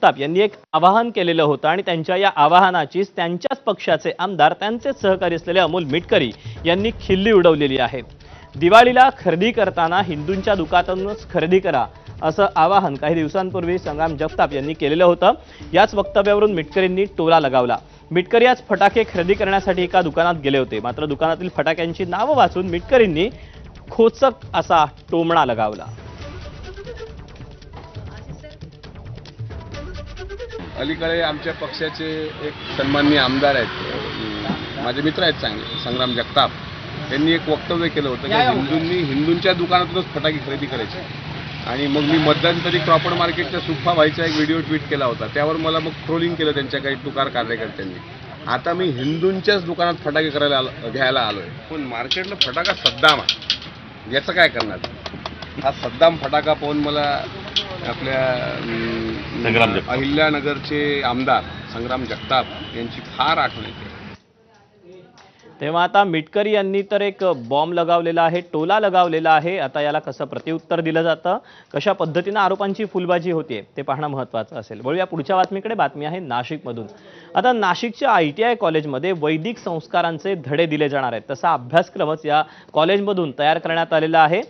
जगताप यांनी एक आवाहन केलेलं होतं आणि त्यांच्या या आवाहनाची त्यांच्याच पक्षाचे आमदार, त्यांचेच सहकारी असलेले अमोल मिटकरी यांनी खिल्ली उडवलेली आहे। दिवाळीला खरेदी करताना हिंदूंच्या दुकानातूनच खरेदी करा असं आवाहन काही दिवसांपूर्वी संग्राम जगताप यांनी केलेलं होतं। याच वक्तव्यावरून मिटकरींनी टोला लगावला। मिटकरी आज फटाके खरेदी करण्यासाठी एका दुकानात गेले होते, मात्र दुकानातील फटाक्यांची नावं वाचून मिटकरींनी खोचक असा टोमणा लगावला। अलीकडे आमच्या पक्षाचे एक सन्माननीय आमदार आहेत, माझे मित्र आहेत चांगले, संग्राम जगताप यांनी एक वक्तव्य केलं होतं की हिंदूंच्या दुकानातूनच फटाके खरेदी करायचे। आणि मग मी मध्यंतरी क्रॉफर्ड मार्केटच्या सुप्पा भाईचा एक व्हिडिओ ट्विट केला होता, त्यावर मला मग ट्रोलिंग केलं त्यांच्या काही तुकार कार्यकर्त्यांनी। आता मी हिंदूंच्याच दुकानात फटाके घ्यायला आलोय, पण मार्केटला फटाका सद्दाम आहे, याचं काय करणार? हा सद्दाम फटाका पाहून मला आपल्या अहिल्यानगरचे आमदार संग्राम जगताप यांची फार आठवण येते। तेव्हा आता मिटकरी यांनी तर एक बॉम्ब लगावलेला आहे, टोला लगावलेला आहे। आता याला कसं प्रत्युत्तर दिलं जातं, कशा पद्धतीने आरोपांची फुलबाजी होते ते पाहणं महत्त्वाचं असेल। वळूया पुढच्या बातमीकडे। बातमी आहे नाशिकमधून। आता नाशिकच्या ITI कॉलेजमध्ये वैदिक संस्कारांचे धडे दिले जाणार आहेत, तसा अभ्यासक्रमच या कॉलेजमधून तयार करण्यात आलेला आहे।